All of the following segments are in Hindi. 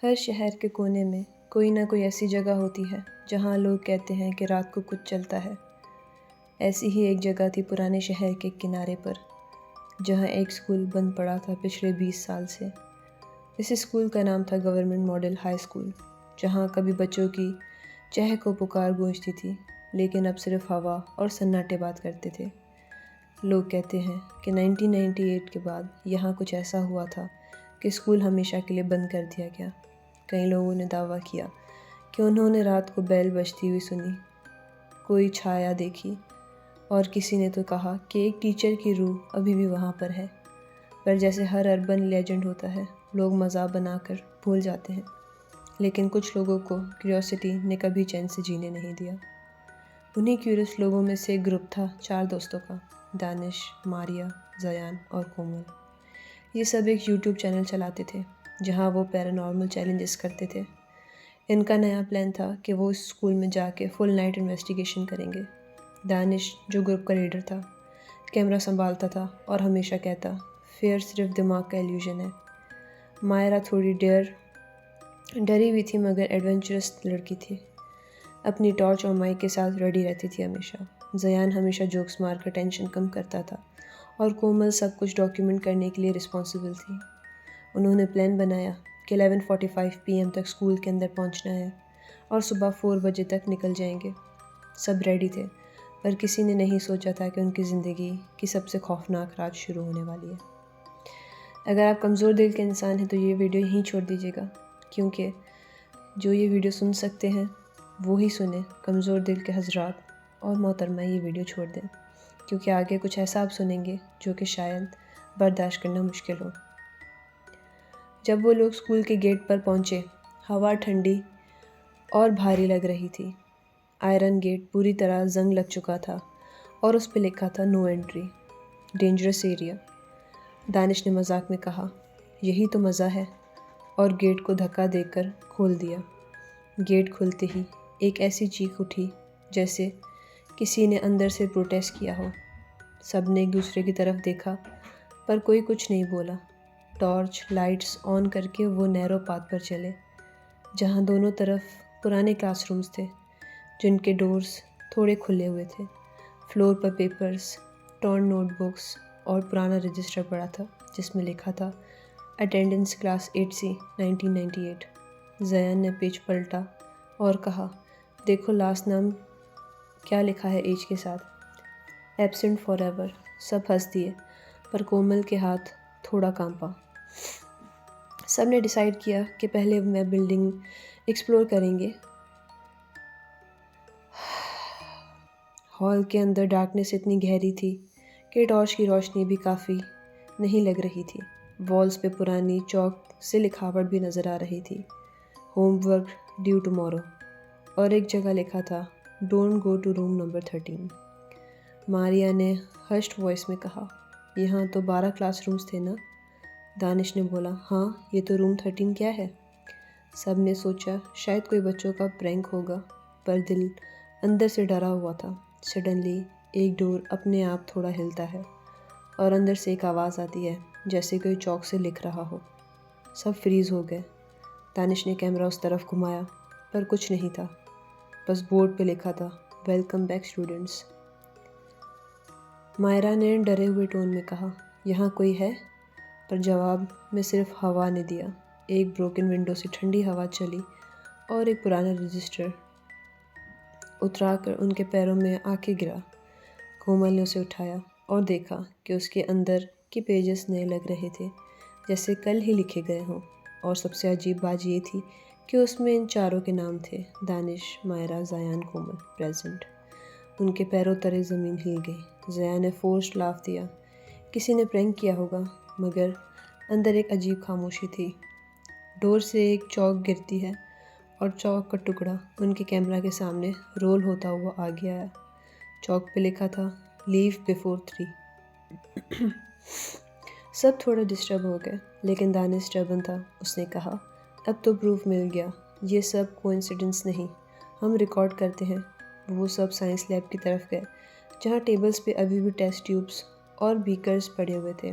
हर शहर के कोने में कोई ना कोई ऐसी जगह होती है जहाँ लोग कहते हैं कि रात को कुछ चलता है। ऐसी ही एक जगह थी पुराने शहर के किनारे पर, जहाँ एक स्कूल बंद पड़ा था पिछले 20 साल से। इस स्कूल का नाम था गवर्नमेंट मॉडल हाई स्कूल, जहाँ कभी बच्चों की चहको पुकार गूंजती थी, लेकिन अब सिर्फ हवा और सन्नाटे बात करते थे। लोग कहते हैं कि 1998 के बाद यहाँ कुछ ऐसा हुआ था कि स्कूल हमेशा के लिए बंद कर दिया गया। कई लोगों ने दावा किया कि उन्होंने रात को बेल बजती हुई सुनी, कोई छाया देखी, और किसी ने तो कहा कि एक टीचर की रूह अभी भी वहाँ पर है। पर जैसे हर अर्बन लेजेंड होता है, लोग मज़ाक बनाकर भूल जाते हैं, लेकिन कुछ लोगों को क्यूरियोसिटी ने कभी चैन से जीने नहीं दिया। उन्हीं क्यूरियस लोगों में से एक ग्रुप था 4 दोस्तों का, दानिश, मारिया, जयान और कोमल। ये सब एक यूट्यूब चैनल चलाते थे जहाँ वो पैरानॉर्मल चैलेंजेस करते थे। इनका नया प्लान था कि वो इस स्कूल में जाके फुल नाइट इन्वेस्टिगेशन करेंगे। दानिश, जो ग्रुप का लीडर था, कैमरा संभालता था और हमेशा कहता, फेयर सिर्फ दिमाग का इल्यूजन है। मायरा थोड़ी डरी हुई थी मगर एडवेंचरस लड़की थी। अपनी टॉर्च और माइक के साथ रेडी रहती थी हमेशा। जयान हमेशा जोक्स मारकर टेंशन कम करता था और कोमल सब कुछ डॉक्यूमेंट करने के लिए रिस्पॉन्सिबल थी। उन्होंने प्लान बनाया कि 11:45 PM तक स्कूल के अंदर पहुंचना है और सुबह 4 बजे तक निकल जाएंगे। सब रेडी थे, पर किसी ने नहीं सोचा था कि उनकी ज़िंदगी की सबसे खौफनाक रात शुरू होने वाली है। अगर आप कमज़ोर दिल के इंसान हैं तो ये वीडियो यहीं छोड़ दीजिएगा, क्योंकि जो ये वीडियो सुन सकते हैं वो ही सुने। कमज़ोर दिल के हजरात और मोहतरमा ये वीडियो छोड़ दें, क्योंकि आगे कुछ ऐसा आप सुनेंगे जो कि शायद बर्दाश्त करना मुश्किल हो। जब वो लोग स्कूल के गेट पर पहुंचे, हवा ठंडी और भारी लग रही थी। आयरन गेट पूरी तरह जंग लग चुका था और उस पर लिखा था no entry, dangerous area. Danish ने मजाक में कहा, यही तो मज़ा है, और गेट को धक्का देकर खोल दिया। गेट खुलते ही एक ऐसी चीख उठी जैसे किसी ने अंदर से प्रोटेस्ट किया हो। सब ने एक दूसरे की तरफ देखा, पर कोई कुछ नहीं बोला। टॉर्च लाइट्स ऑन करके वो नैरो पाथ पर चले, जहाँ दोनों तरफ पुराने क्लासरूम्स थे, जिनके डोर्स थोड़े खुले हुए थे। फ्लोर पर पेपर्स, टॉर्न नोटबुक्स और पुराना रजिस्टर पड़ा था, जिसमें लिखा था अटेंडेंस क्लास 8C 1998। जयान ने पेज पलटा और कहा, देखो लास्ट नाम क्या लिखा है एज के साथ, एब्सेंट फॉर एवर। सब हंस दिए, पर कोमल के हाथ थोड़ा कांपा। सब ने डिसाइड किया कि पहले वह बिल्डिंग एक्सप्लोर करेंगे। हॉल के अंदर डार्कनेस इतनी गहरी थी कि टॉर्च की रोशनी भी काफ़ी नहीं लग रही थी। वॉल्स पे पुरानी चौक से लिखावट भी नज़र आ रही थी, होमवर्क ड्यू टुमारो, और एक जगह लिखा था don't go to room number 13। Maria ने हश्ड वॉइस में कहा, यहाँ तो 12 क्लासरूम्स थे ना? दानिश ने बोला, हाँ, ये तो रूम 13 क्या है? सब ने सोचा शायद कोई बच्चों का प्रैंक होगा, पर दिल अंदर से डरा हुआ था। सडनली एक डोर अपने आप थोड़ा हिलता है और अंदर से एक आवाज़ आती है जैसे कोई चौक से लिख रहा हो। सब फ्रीज़ हो गए। दानिश ने कैमरा उस तरफ घुमाया, पर कुछ नहीं था, बस बोर्ड पे लिखा था वेलकम बैक स्टूडेंट्स। मायरा ने डरे हुए टोन में कहा, यहाँ कोई है? पर जवाब में सिर्फ हवा ने दिया। एक ब्रोकन विंडो से ठंडी हवा चली और एक पुराना रजिस्टर उतरा कर उनके पैरों में आके गिरा। कोमल ने उसे उठाया और देखा कि उसके अंदर के पेजेस नए लग रहे थे, जैसे कल ही लिखे गए हों। और सबसे अजीब बात ये थी कि उसमें इन चारों के नाम थे, दानिश, मायरा, जयान, कोमल, प्रेजेंट। उनके पैरों तले ज़मीन हिल गई। जयान ने फोर्स्ड लाफ दिया। किसी ने प्रैंक किया होगा, मगर अंदर एक अजीब खामोशी थी। डोर से एक चौक गिरती है और चौक का टुकड़ा उनके कैमरा के सामने रोल होता हुआ आगे आया। चौक पे लिखा था लीव बिफोर 3। सब थोड़ा डिस्टर्ब हो गए, लेकिन दानिश स्टबर्न था। उसने कहा, अब तो प्रूफ मिल गया, ये सब कोइंसिडेंस नहीं, हम रिकॉर्ड करते हैं। वो सब साइंस लैब की तरफ गए, जहाँ टेबल्स पे अभी भी टेस्ट ट्यूब्स और बीकर्स पड़े हुए थे,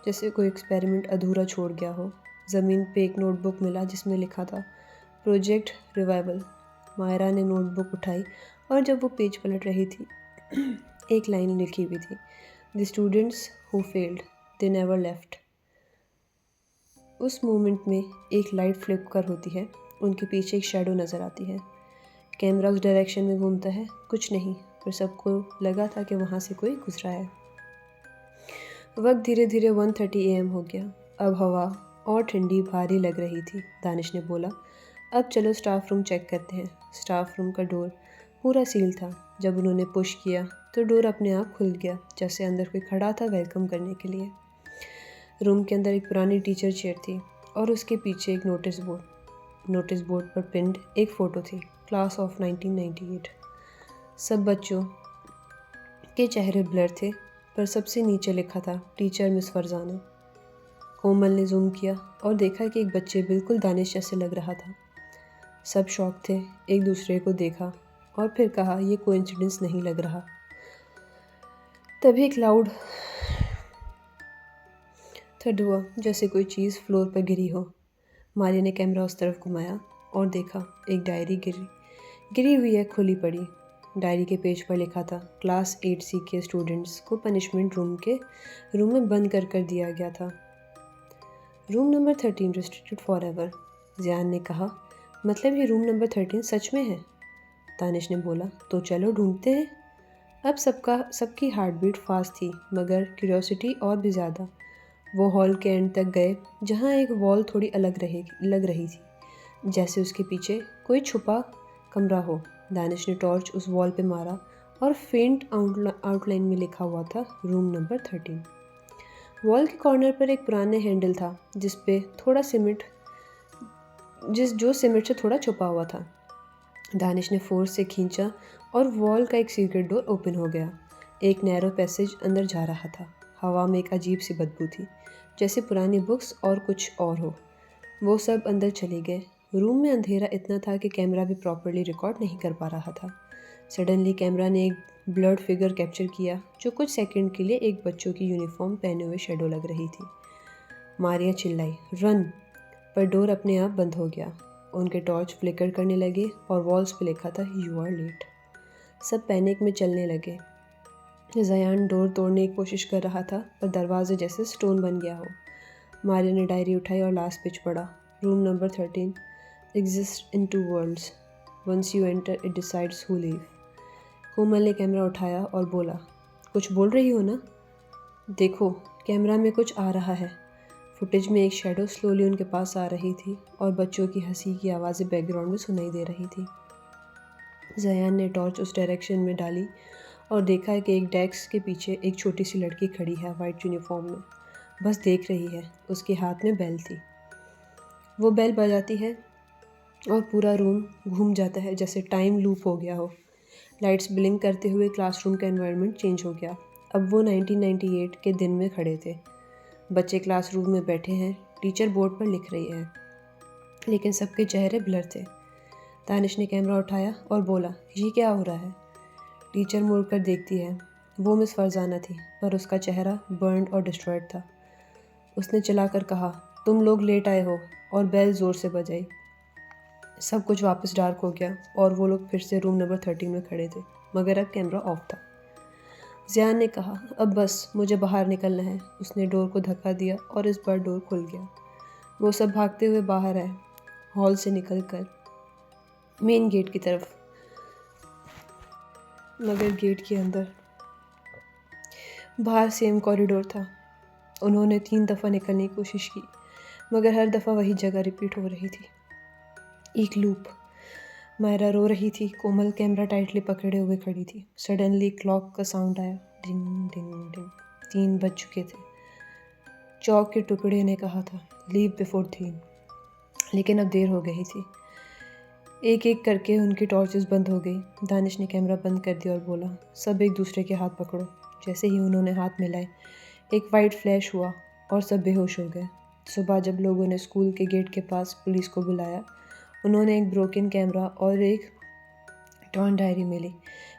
जैसे कोई एक्सपेरिमेंट अधूरा छोड़ गया हो। ज़मीन पे एक नोटबुक मिला जिसमें लिखा था प्रोजेक्ट रिवाइवल। मायरा ने नोटबुक उठाई और जब वो पेज पलट रही थी एक लाइन लिखी हुई थी, the students who failed they never left. उस मोमेंट में एक लाइट फ्लिप कर होती है, उनके पीछे एक शैडो नज़र आती है। कैमरा उस डायरेक्शन में घूमता है, कुछ नहीं, पर सबको लगा था कि वहाँ से कोई गुजरा है। वक्त धीरे धीरे 1:30 AM हो गया। अब हवा और ठंडी भारी लग रही थी। दानिश ने बोला, अब चलो स्टाफ रूम चेक करते हैं। स्टाफ रूम का डोर पूरा सील था। जब उन्होंने पुश किया तो डोर अपने आप खुल गया, जैसे अंदर कोई खड़ा था वेलकम करने के लिए। रूम के अंदर एक पुरानी टीचर चेयर थी और उसके पीछे एक नोटिस बोर्ड पर पिंड एक फ़ोटो थी, क्लास ऑफ 1998। सब बच्चों के चेहरे ब्लर थे, पर सबसे नीचे लिखा था टीचर मिस फरजाना। कोमल ने जूम किया और देखा कि एक बच्चे बिल्कुल दानिश जैसे लग रहा था। सब शॉक थे, एक दूसरे को देखा और फिर कहा यह कोइंसिडेंस नहीं लग रहा। तभी एक लाउड थड हुआ, जैसे कोई चीज़ फ्लोर पर गिरी हो। मारिया ने कैमरा उस तरफ घुमाया और देखा एक डायरी गिरी हुई है, खुली पड़ी। डायरी के पेज पर लिखा था क्लास 8C के स्टूडेंट्स को पनिशमेंट रूम में बंद कर दिया गया था। Room number 13 restricted forever. Ziyan ने कहा, मतलब ये रूम नंबर 13 सच में है? दानिश ने बोला, तो चलो ढूंढते हैं। अब सबकी हार्ट बीट फास्ट थी, मगर क्यूरियोसिटी और भी ज़्यादा। वो हॉल के एंड तक गए जहाँ एक वॉल थोड़ी लग रही थी, जैसे उसके पीछे कोई छुपा कमरा हो। दानिश ने टॉर्च उस वॉल पे मारा और फेंट आउटलाइन में लिखा हुआ था रूम नंबर 13। वॉल के कॉर्नर पर एक पुराने हैंडल था जो सीमेंट से थोड़ा छुपा हुआ था। दानिश ने फोर्स से खींचा और वॉल का एक सीक्रेट डोर ओपन हो गया। एक नैरो पैसेज अंदर जा रहा था। हवा में एक अजीब सी बदबू थी, जैसे पुरानी बुक्स और कुछ और हो। वो सब अंदर चले गए। रूम में अंधेरा इतना था कि कैमरा भी प्रॉपर्ली रिकॉर्ड नहीं कर पा रहा था। सडनली कैमरा ने एक ब्लर्ड फिगर कैप्चर किया जो कुछ सेकंड के लिए एक बच्चों की यूनिफॉर्म पहने हुए शैडो लग रही थी। मारिया चिल्लाई, रन! पर डोर अपने आप बंद हो गया। उनके टॉर्च फ्लिकर करने लगे और वॉल्स पे लिखा था यू आर लेट। सब पैनिक में चलने लगे। ज़यान डोर तोड़ने की कोशिश कर रहा था, पर दरवाजे जैसे स्टोन बन गया हो। मारिया ने डायरी उठाई और लास्ट पेज पढ़ा, room number 13 exist in 2 worlds, once you enter it decides who live. Komal ने कैमरा उठाया और बोला, कुछ बोल रही हो ना? देखो, कैमरा में कुछ आ रहा है। फुटेज में एक शैडो स्लोली उनके पास आ रही थी और बच्चों की हंसी की आवाज़ें बैकग्राउंड में सुनाई दे रही थी। ज़यान ने टॉर्च उस डायरेक्शन में डाली और देखा कि एक डेस्क के पीछे एक छोटी सी लड़की खड़ी है वाइट यूनिफॉर्म में, बस देख रही है। उसके हाथ में बेल थी। वो बेल बजाती है और पूरा रूम घूम जाता है, जैसे टाइम लूप हो गया हो। लाइट्स ब्लिंक करते हुए क्लासरूम का एनवायरनमेंट चेंज हो गया। अब वो 1998 के दिन में खड़े थे। बच्चे क्लासरूम में बैठे हैं, टीचर बोर्ड पर लिख रही है, लेकिन सबके चेहरे ब्लर थे। दानिश ने कैमरा उठाया और बोला, ये क्या हो रहा है? टीचर मुड़कर देखती है। वो मिस फरजाना थी, पर उसका चेहरा बर्न्ड और डिस्ट्रॉयड था। उसने चलाकर कहा, तुम लोग लेट आए हो, और बेल ज़ोर से बजाई। सब कुछ वापस डार्क हो गया और वो लोग फिर से रूम नंबर 13 में खड़े थे, मगर अब कैमरा ऑफ था। ज़ियान ने कहा, अब बस मुझे बाहर निकलना है। उसने डोर को धक्का दिया और इस बार डोर खुल गया। वो सब भागते हुए बाहर आए, हॉल से निकलकर मेन गेट की तरफ। मगर गेट के अंदर बाहर सेम कॉरिडोर था। उन्होंने 3 दफ़ा निकलने की कोशिश की, मगर हर दफ़ा वही जगह रिपीट हो रही थी, एक लूप। मायरा रो रही थी। कोमल कैमरा टाइटली पकड़े हुए खड़ी थी। सडनली क्लॉक का साउंड आया, डिंग डिंग डिंग। 3 बज चुके थे। चौक के टुकड़े ने कहा था, लीव बिफोर 3, लेकिन अब देर हो गई थी। एक एक करके उनकी टॉर्चेस बंद हो गई। दानिश ने कैमरा बंद कर दिया और बोला, सब एक दूसरे के हाथ पकड़ो। जैसे ही उन्होंने हाथ मिलाए, एक वाइट फ्लैश हुआ और सब बेहोश हो गए। सुबह जब लोगों ने स्कूल के गेट के पास पुलिस को बुलाया, उन्होंने एक ब्रोकन कैमरा और एक टॉर्न डायरी मिली,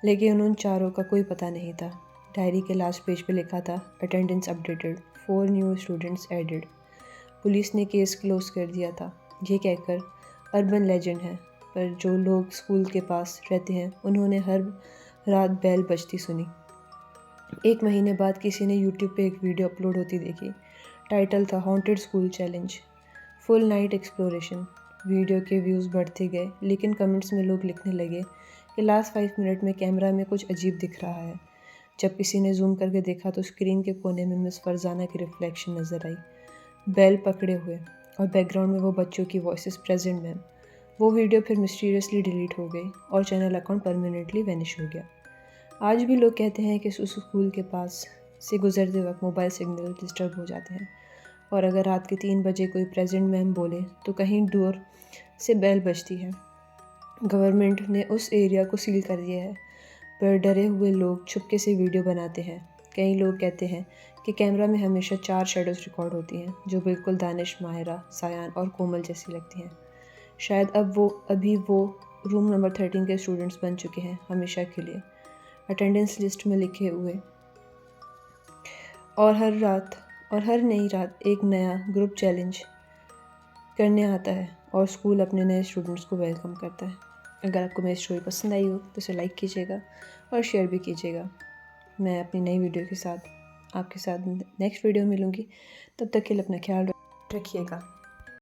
लेकिन उन चारों का कोई पता नहीं था। डायरी के लास्ट पेज पे लिखा था, attendance updated, 4 new students added. Police ने केस क्लोज कर दिया था। ये कहकर अर्बन लेजेंड है, पर जो लोग स्कूल के पास रहते हैं उन्होंने हर रात बेल बजती सुनी। 1 महीने बाद किसी ने यूट्यूब पे एक वीडियो अपलोड होती देखी। टाइटल था haunted school challenge, full night exploration. Video के व्यूज़ बढ़ते गए, लेकिन कमेंट्स में लोग लिखने लगे कि लास्ट 5 मिनट में कैमरा में कुछ अजीब दिख रहा है। जब किसी ने जूम करके देखा तो स्क्रीन के कोने में मिस फरजाना की रिफ्लेक्शन नज़र आई, बेल पकड़े हुए, और बैकग्राउंड में वो बच्चों की वॉइसेस प्रेजेंट मैम। वो वीडियो फिर मिस्टीरियसली डिलीट हो गई और चैनल अकाउंट परमानेंटली वैनिश हो गया। आज भी लोग कहते हैं कि उस स्कूल के पास से गुजरते वक्त मोबाइल सिग्नल डिस्टर्ब हो जाते हैं, और अगर रात के 3 बजे कोई प्रेजेंट मैम बोले तो कहीं दूर से बेल बजती है। गवर्नमेंट ने उस एरिया को सील कर दिया है, पर डरे हुए लोग छुपके से वीडियो बनाते हैं। कई लोग कहते हैं कि कैमरा में हमेशा 4 शेडोज़ रिकॉर्ड होती हैं, जो बिल्कुल दानिश, माहिरा, सायान और कोमल जैसी लगती हैं। शायद अभी वो रूम नंबर 13 के स्टूडेंट्स बन चुके हैं हमेशा के लिए, अटेंडेंस लिस्ट में लिखे हुए। और हर नई रात एक नया ग्रुप चैलेंज करने आता है और स्कूल अपने नए स्टूडेंट्स को वेलकम करता है। अगर आपको मेरी स्टोरी पसंद आई हो तो इसे लाइक कीजिएगा और शेयर भी कीजिएगा। मैं अपनी नई वीडियो के साथ आपके साथ नेक्स्ट वीडियो में मिलूँगी। तब तक के लिए अपना ख्याल रखिएगा।